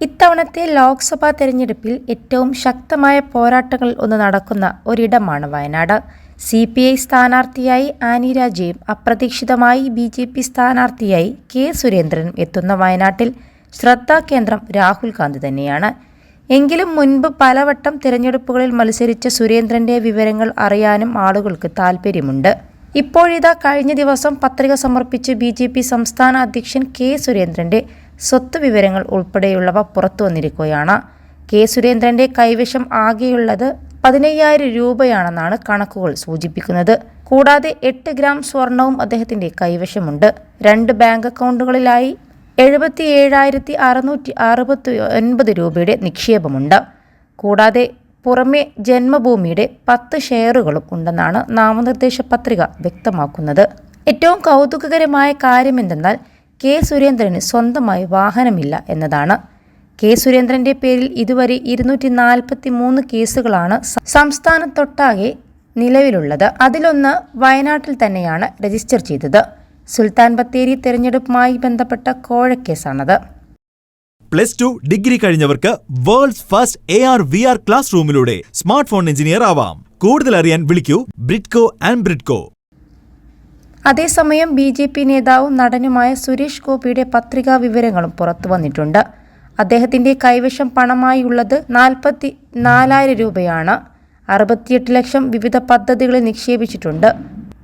ഇത്തവണത്തെ ലോക്സഭാ തെരഞ്ഞെടുപ്പിൽ ഏറ്റവും ശക്തമായ പോരാട്ടങ്ങൾ ഒന്ന് നടക്കുന്ന ഒരിടമാണ് വയനാട്. CPI സ്ഥാനാർത്ഥിയായി ആനി രാജയും അപ്രതീക്ഷിതമായി BJP സ്ഥാനാർത്ഥിയായി K സുരേന്ദ്രനും എത്തുന്ന വയനാട്ടിൽ ശ്രദ്ധാകേന്ദ്രം രാഹുൽ ഗാന്ധി തന്നെയാണ്. എങ്കിലും മുൻപ് പലവട്ടം തിരഞ്ഞെടുപ്പുകളിൽ മത്സരിച്ച സുരേന്ദ്രന്റെ വിവരങ്ങൾ അറിയാനും ആളുകൾക്ക് താൽപ്പര്യമുണ്ട്. ഇപ്പോഴിതാ കഴിഞ്ഞ ദിവസം പത്രിക സമർപ്പിച്ച് BJP സംസ്ഥാന അധ്യക്ഷൻ K സുരേന്ദ്രന്റെ സ്വത്ത് വിവരങ്ങൾ ഉൾപ്പെടെയുള്ളവ പുറത്തു വന്നിരിക്കുകയാണ്. K സുരേന്ദ്രന്റെ കൈവശം ആകെയുള്ളത് 15,000 രൂപയാണെന്നാണ് കണക്കുകൾ സൂചിപ്പിക്കുന്നത്. കൂടാതെ 8 ഗ്രാം സ്വർണവും അദ്ദേഹത്തിന്റെ കൈവശമുണ്ട്. 2 ബാങ്ക് അക്കൗണ്ടുകളിലായി 77,669 രൂപയുടെ നിക്ഷേപമുണ്ട്. കൂടാതെ പുറമെ ജന്മഭൂമിയുടെ 10 ഷെയറുകളും ഉണ്ടെന്നാണ് നാമനിർദ്ദേശ പത്രിക വ്യക്തമാക്കുന്നത്. ഏറ്റവും കൗതുകകരമായ കാര്യമെന്തെന്നാൽ K സുരേന്ദ്രന് സ്വന്തമായി വാഹനമില്ല എന്നതാണ്. K സുരേന്ദ്രന്റെ പേരിൽ ഇതുവരെ 243 കേസുകളാണ് സംസ്ഥാനത്തൊട്ടാകെ നിലവിലുള്ളത്. അതിലൊന്ന് വയനാട്ടിൽ തന്നെയാണ് രജിസ്റ്റർ ചെയ്തത്. സുൽത്താൻ ബത്തേരി തെരഞ്ഞെടുപ്പുമായി ബന്ധപ്പെട്ട കോഴക്കേസാണത്. +2 ഡിഗ്രി കഴിഞ്ഞവർക്ക് വേൾഡ്സ് ഫസ്റ്റ് AR/VR ക്ലാസ് റൂമിലൂടെ സ്മാർട്ട് ഫോൺ എഞ്ചിനീയർ ആവാം. കൂടുതൽ അറിയാൻ വിളിക്കൂ ബ്രിഡ്കോ ആൻഡ് ബ്രിഡ്കോ. അതേസമയം BJP നേതാവും നടനുമായ സുരേഷ് ഗോപിയുടെ പത്രികാ വിവരങ്ങളും പുറത്തു വന്നിട്ടുണ്ട്. അദ്ദേഹത്തിന്റെ കൈവശം പണമായുള്ളത് 44,000 രൂപയാണ്. 68 ലക്ഷം വിവിധ പദ്ധതികളിൽ നിക്ഷേപിച്ചിട്ടുണ്ട്.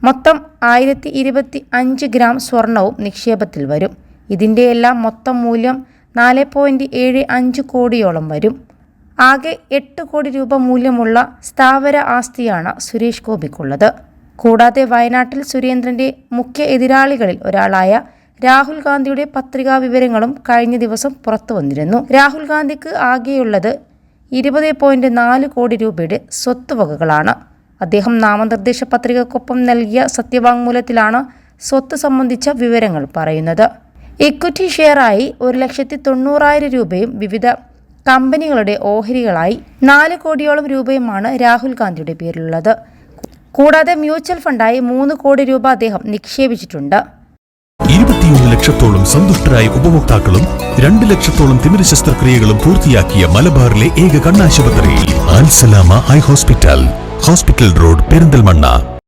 മൊത്തം 1,025 ഗ്രാം സ്വർണവും നിക്ഷേപത്തിൽ വരും. ഇതിൻ്റെയെല്ലാം മൊത്തം മൂല്യം 4.75 കോടിയോളം വരും. ആകെ 8 കോടി രൂപ മൂല്യമുള്ള സ്ഥാവര ആസ്തിയാണ് സുരേഷ് ഗോപിക്കുള്ളത്. കൂടാതെ വയനാട്ടിൽ സുരേന്ദ്രന്റെ മുഖ്യ എതിരാളികളിൽ ഒരാളായ രാഹുൽ ഗാന്ധിയുടെ പത്രികാ വിവരങ്ങളും കഴിഞ്ഞ ദിവസം പുറത്തു വന്നിരുന്നു. രാഹുൽ ഗാന്ധിക്ക് ആകെയുള്ളത് 20.4 കോടി രൂപയുടെ സ്വത്തുവകകളാണ്. അദ്ദേഹം നാമനിർദ്ദേശ പത്രികക്കൊപ്പം നൽകിയ സത്യവാങ്മൂലത്തിലാണ് സ്വത്ത് സംബന്ധിച്ച വിവരങ്ങൾ പറയുന്നത്. ഇക്വിറ്റി ഷെയറായി 1,90,000 രൂപയും വിവിധ കമ്പനികളുടെ ഓഹരികളായി 4 കോടിയോളം രൂപയുമാണ് രാഹുൽ ഗാന്ധിയുടെ പേരിലുള്ളത്. കൂടാതെ മ്യൂച്വൽ ഫണ്ടായി 3 കോടി രൂപ അദ്ദേഹം നിക്ഷേപിച്ചിട്ടുണ്ട്. 21 ലക്ഷത്തോളം സന്തുഷ്ടരായ ഉപഭോക്താക്കളും 2 ലക്ഷത്തോളം തിമിര ശസ്ത്രക്രിയകളും പൂർത്തിയാക്കിയ മലബാറിലെ ഏക കണ്ണാശുപത്രി അൽ സലാമ ഹൈ ഹോസ്പിറ്റൽ റോഡ് പെരിന്തൽമണ്ണ.